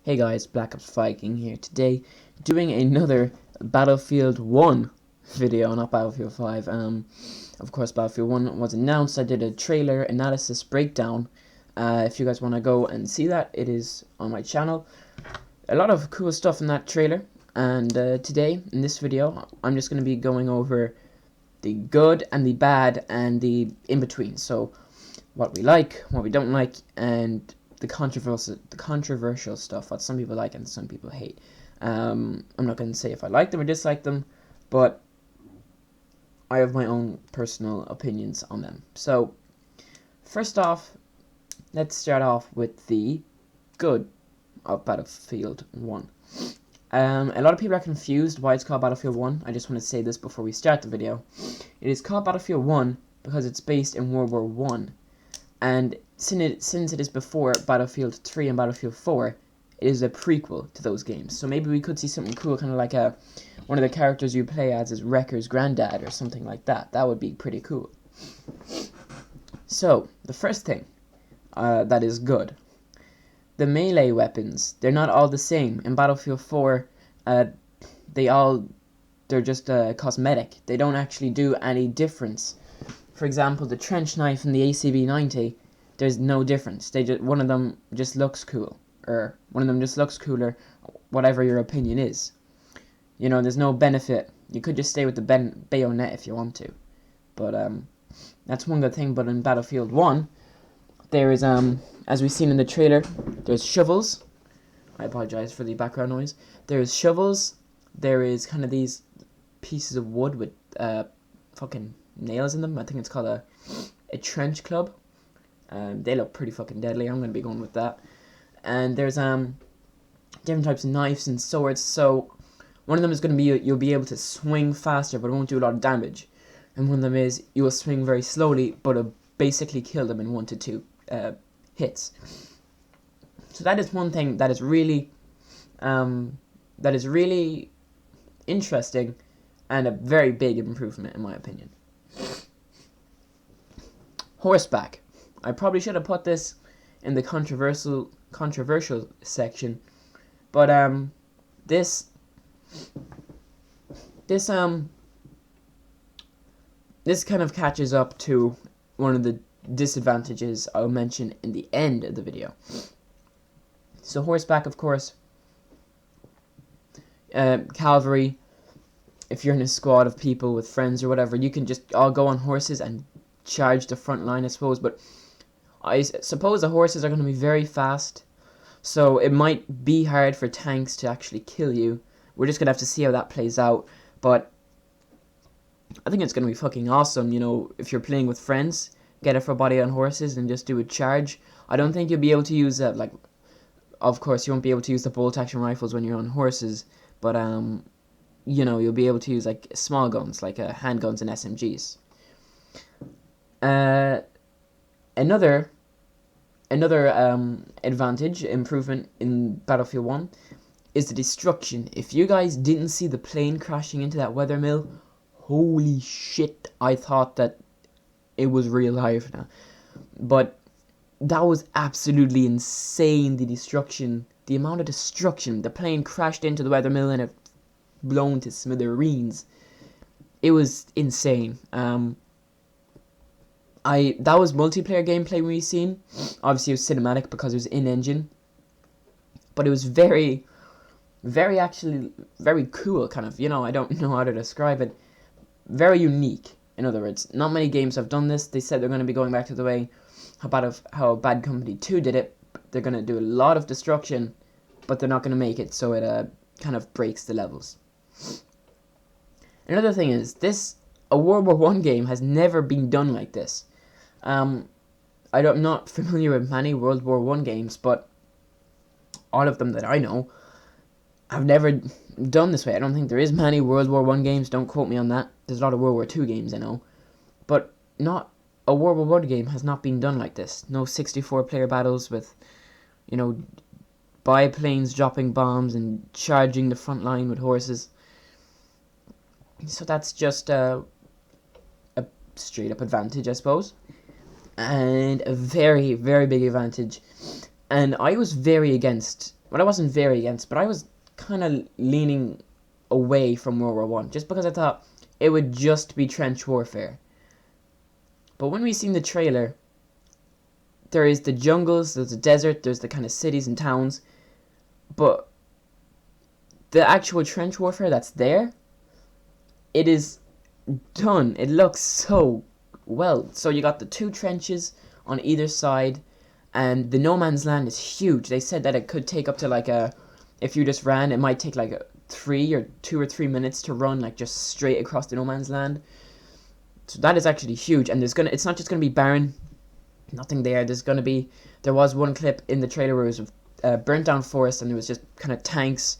Hey guys, Black Ops Viking here today, doing another Battlefield 1 video, not Battlefield 5. Of course, Battlefield 1 was announced. I did a trailer analysis breakdown. If you guys want to go and see that, it is on my channel. A lot of cool stuff in that trailer, and today, in this video, I'm just going to be going over the good and the bad and the in-between. So, what we like, what we don't like, and the controversial stuff, what some people like and some people hate. I'm not going to say if I like them or dislike them, but I have my own personal opinions on them. So, first off, let's start off with the good of Battlefield 1. A lot of people are confused why it's called Battlefield 1. I just want to say this before we start the video. It is called Battlefield 1 because it's based in World War 1. And since it is before Battlefield 3 and Battlefield 4, it is a prequel to those games. So maybe we could see something cool, kind of like one of the characters you play as is Wrecker's granddad or something like that. That would be pretty cool. So, the first thing that is good. The melee weapons, they're not all the same. In Battlefield 4, they're just cosmetic. They don't actually do any difference. For example, the trench knife and the ACB-90, there's no difference. One of them just looks cool, or one of them just looks cooler, whatever your opinion is. You know, there's no benefit. You could just stay with the bayonet if you want to. But that's one good thing. But in Battlefield 1, there is, as we've seen in the trailer, there's shovels. I apologize for the background noise. There's shovels. There is kind of these pieces of wood with fucking nails in them. I think it's called a trench club. They look pretty fucking deadly. I'm gonna be going with that. And there's different types of knives and swords. So one of them is gonna be you'll be able to swing faster, but it won't do a lot of damage. And one of them is you will swing very slowly, but it'll basically kill them in 1 to 2 hits. So that is one thing that is really interesting and a very big improvement in my opinion. Horseback. I probably should have put this in the controversial section, but this kind of catches up to one of the disadvantages I'll mention in the end of the video. So horseback, of course, cavalry. If you're in a squad of people with friends or whatever, you can just all go on horses and charge the front line, I suppose. But I suppose the horses are going to be very fast, so it might be hard for tanks to actually kill you. We're just going to have to see how that plays out. But I think it's going to be fucking awesome, you know, if you're playing with friends, get a full body on horses and just do a charge. I don't think you'll be able to use of course you won't be able to use the bolt action rifles when you're on horses, but you know, you'll be able to use like small guns, like handguns and SMGs. Another advantage, improvement in Battlefield 1 is the destruction. If you guys didn't see the plane crashing into that weather mill, holy shit, I thought that it was real life now. But that was absolutely insane, the destruction, the amount of destruction. The plane crashed into the weather mill and it blown to smithereens. It was insane. That was multiplayer gameplay we've seen. Obviously it was cinematic because it was in-engine. But it was very cool, kind of, you know, I don't know how to describe it. Very unique, in other words. Not many games have done this. They said they're going to be going back to the way how Bad Company 2 did it. They're going to do a lot of destruction, but they're not going to make it, so it kind of breaks the levels. Another thing is, a World War 1 game has never been done like this. I'm not familiar with many World War 1 games, but all of them that I know have never done this way. I don't think there is many World War 1 games, don't quote me on that. There's a lot of World War 2 games, I know. But not a World War 1 game has not been done like this. No 64-player battles with, you know, biplanes dropping bombs and charging the front line with horses. So that's just a straight-up advantage, I suppose. And a very, very big advantage. And I was very against Well, I wasn't very against, but I was kind of leaning away from World War One, just because I thought it would just be trench warfare. But when we seen the trailer, there is the jungles, there's the desert, there's the kind of cities and towns, but the actual trench warfare that's there, it is done. It looks so well. So you got the 2 trenches on either side, and the no man's land is huge. They said that it could take up to like if you just ran, it might take like 2 or 3 minutes to run, like just straight across the no man's land. So that is actually huge, and it's not just gonna be barren, nothing there. There was one clip in the trailer where it was a burnt down forest, and there was just kind of tanks,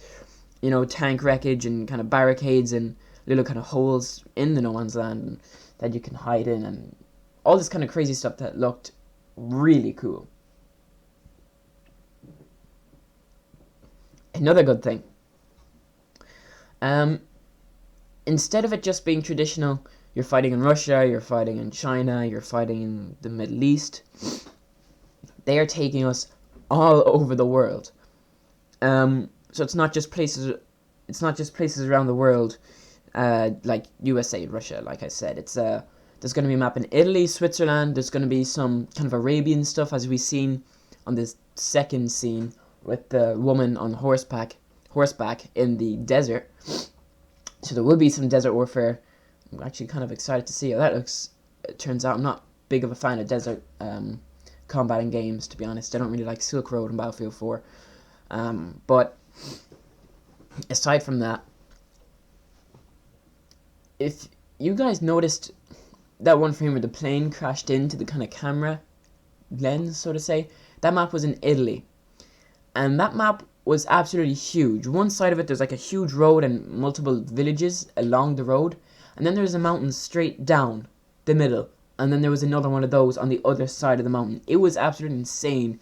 tank wreckage and kind of barricades and little kind of holes in the no man's land that you can hide in, and all this kind of crazy stuff that looked really cool. Another good thing, instead of it just being traditional, you're fighting in Russia, you're fighting in China, you're fighting in the Middle East, they are taking us all over the world. So it's not just places around the world, like USA and Russia. Like I said, there's going to be a map in Italy, Switzerland. There's going to be some kind of Arabian stuff, as we've seen on this second scene with the woman on horseback in the desert. So there will be some desert warfare. I'm actually kind of excited to see how that looks. It turns out I'm not big of a fan of desert combating games, to be honest. I don't really like Silk Road and Battlefield 4. But aside from that, if you guys noticed that one frame where the plane crashed into the kind of camera lens, so to say, that map was in Italy. And that map was absolutely huge. One side of it, there's like a huge road and multiple villages along the road. And then there's a mountain straight down the middle. And then there was another one of those on the other side of the mountain. It was absolutely insane.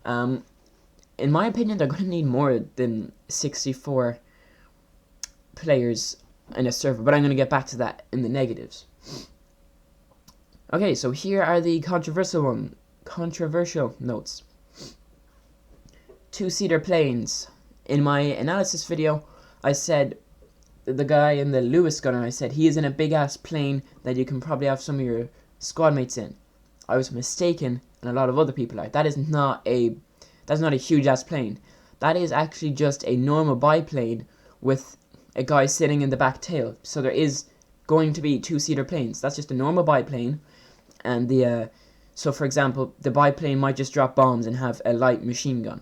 In my opinion, they're going to need more than 64 players in a server. But I'm going to get back to that in the negatives. Okay, so here are the controversial notes. 2-seater planes. In my analysis video, I said the guy in the Lewis gunner, I said he is in a big ass plane that you can probably have some of your squad mates in. I was mistaken, and a lot of other people are. That's not a huge ass plane. That is actually just a normal biplane with a guy sitting in the back tail. So there is going to be 2-seater planes. That's just a normal biplane, and so for example, the biplane might just drop bombs and have a light machine gun.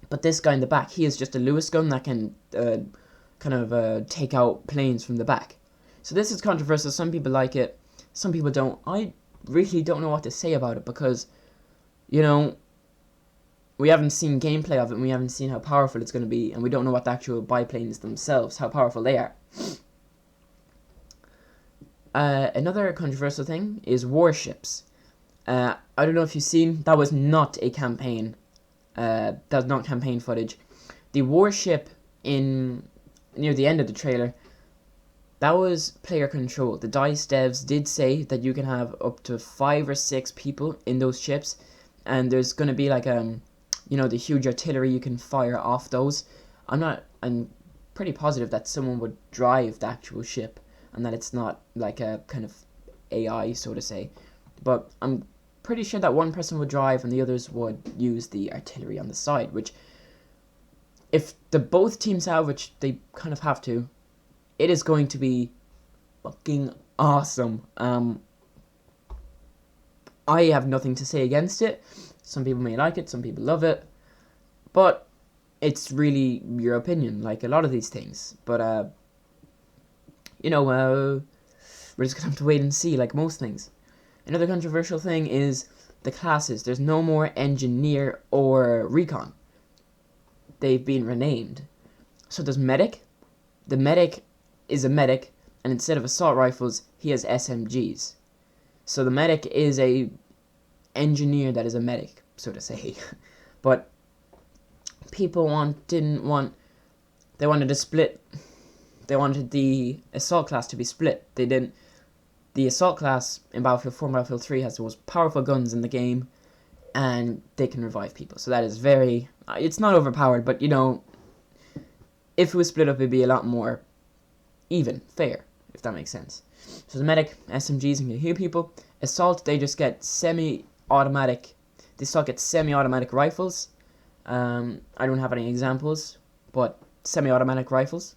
But this guy in the back, he is just a Lewis gun that can take out planes from the back. So this is controversial. Some people like it, some people don't. I really don't know what to say about it because, we haven't seen gameplay of it and we haven't seen how powerful it's going to be, and we don't know what the actual biplanes themselves, how powerful they are. Another controversial thing is warships. I don't know if you've seen, that was not a campaign. That was not campaign footage. The warship near the end of the trailer, that was player control. The DICE devs did say that you can have up to 5 or 6 people in those ships, and there's going to be like the huge artillery you can fire off those. I'm pretty positive that someone would drive the actual ship and that it's not like a kind of AI, so to say. But I'm pretty sure that one person would drive and the others would use the artillery on the side, which, if the both teams have, which they kind of have to, it is going to be fucking awesome. I have nothing to say against it. Some people may like it, some people love it, but it's really your opinion, like a lot of these things. But we're just gonna have to wait and see, like most things. Another controversial thing is the classes. There's no more engineer or recon. They've been renamed. So there's medic. The medic is a medic, and instead of assault rifles, he has SMGs. So the medic is a engineer that is a medic, so to say. But people they wanted to split. They wanted the assault class to be split. They didn't. The assault class in Battlefield 4 and Battlefield 3 has the most powerful guns in the game, and they can revive people. So that is very, it's not overpowered, but you know, if it was split up, it'd be a lot more even, fair, if that makes sense. So the medic, SMGs can heal people. Assault, they just get semi-automatic, they still get semi-automatic rifles. I don't have any examples, but semi-automatic rifles.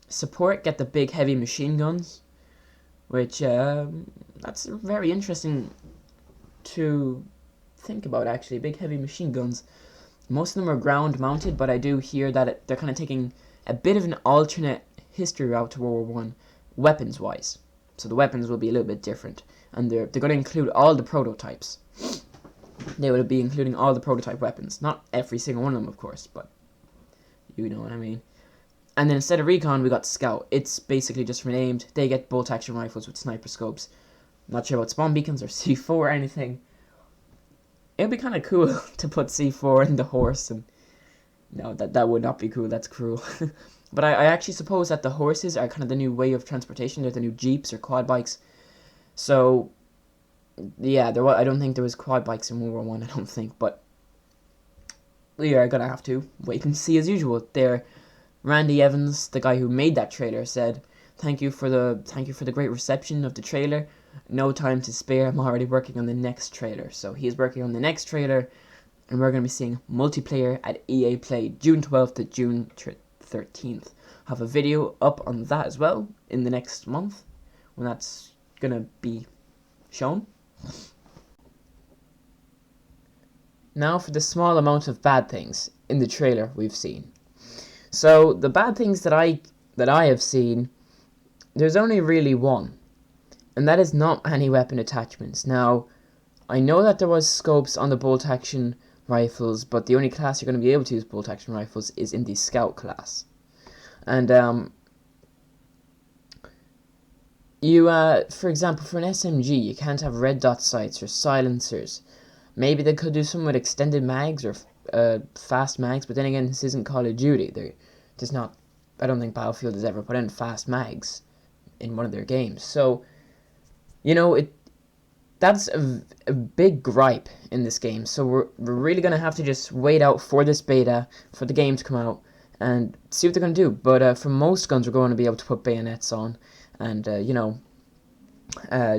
Support get the big heavy machine guns, which that's very interesting to think about actually. Big heavy machine guns. Most of them are ground mounted, but I do hear that they're kind of taking a bit of an alternate history route to World War One, weapons wise. So the weapons will be a little bit different, and they're going to include all the prototypes. They will be including all the prototype weapons, not every single one of them, of course, but you know what I mean. And then instead of recon, we got scout. It's basically just renamed. They get bolt action rifles with sniper scopes. Not sure about spawn beacons or C4 or anything. It would be kind of cool to put C4 in the horse, and no, that would not be cool. That's cruel. But I actually suppose that the horses are kind of the new way of transportation. They're the new jeeps or quad bikes. So yeah, I don't think there was quad bikes in World War One. I don't think, but we are gonna have to wait and see as usual. There, Randy Evans, the guy who made that trailer, said, "Thank you for the great reception of the trailer. No time to spare. I'm already working on the next trailer." So he's working on the next trailer, and we're gonna be seeing multiplayer at EA Play June 12th to June 13th. Have a video up on that as well in the next month when that's gonna be shown. Now for the small amount of bad things in the trailer we've seen. So the bad things that I have seen, there's only really one, and that is not any weapon attachments. Now, I know that there was scopes on the bolt action rifles, but the only class you're going to be able to use bolt action rifles is in the scout class. And for example, for an SMG, you can't have red dot sights or silencers. Maybe they could do something with extended mags or fast mags, but then again, this isn't Call of Duty. There's not. I don't think Battlefield has ever put in fast mags in one of their games. So, you know, that's a big gripe in this game. So we're really gonna have to just wait out for this beta, for the game to come out, and see what they're gonna do. But for most guns, we're going to be able to put bayonets on, and you know,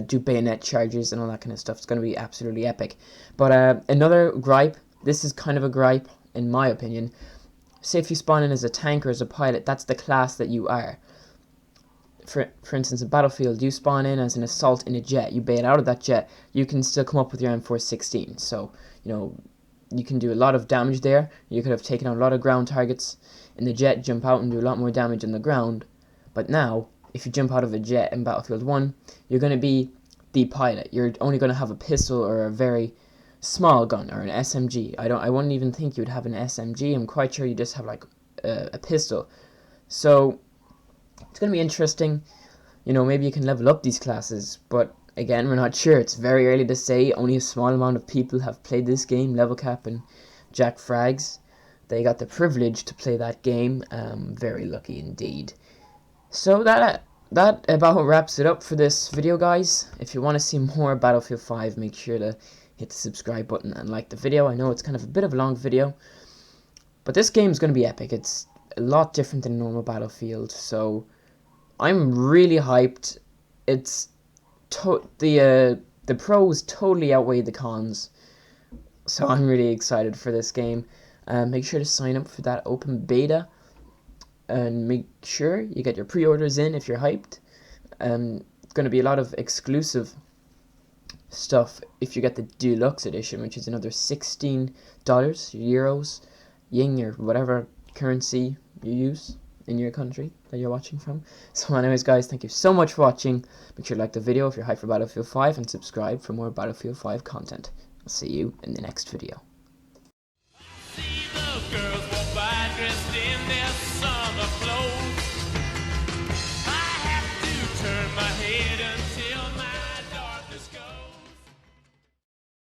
do bayonet charges and all that kind of stuff. It's going to be absolutely epic. But another gripe, this is kind of a gripe in my opinion. Say if you spawn in as a tank or as a pilot, that's the class that you are. For instance, in Battlefield, you spawn in as an assault in a jet. You bail out of that jet, you can still come up with your M416. So, you know, you can do a lot of damage there. You could have taken out a lot of ground targets in the jet, jump out and do a lot more damage on the ground. But now, if you jump out of a jet in Battlefield 1, you're going to be the pilot. You're only going to have a pistol or a very small gun or an SMG. I wouldn't even think you'd have an SMG. I'm quite sure you just have like a pistol. So it's going to be interesting. You know, maybe you can level up these classes, but again, we're not sure. It's very early to say. Only a small amount of people have played this game. Level Cap and Jack Frags, they got the privilege to play that game. Very lucky indeed. So that about wraps it up for this video, guys. If you want to see more Battlefield 5, make sure to hit the subscribe button and like the video. I know it's kind of a bit of a long video, but this game is going to be epic. It's a lot different than normal Battlefield, so I'm really hyped. It's the pros totally outweigh the cons, so I'm really excited for this game. Make sure to sign up for that open beta, and make sure you get your pre-orders in if you're hyped. It's going to be a lot of exclusive stuff if you get the deluxe edition, which is another $16, euros, yin, or whatever currency you use in your country that you're watching from. So anyways, guys, thank you so much for watching. Make sure to like the video if you're hyped for Battlefield 5 and subscribe for more Battlefield 5 content. I'll see you in the next video.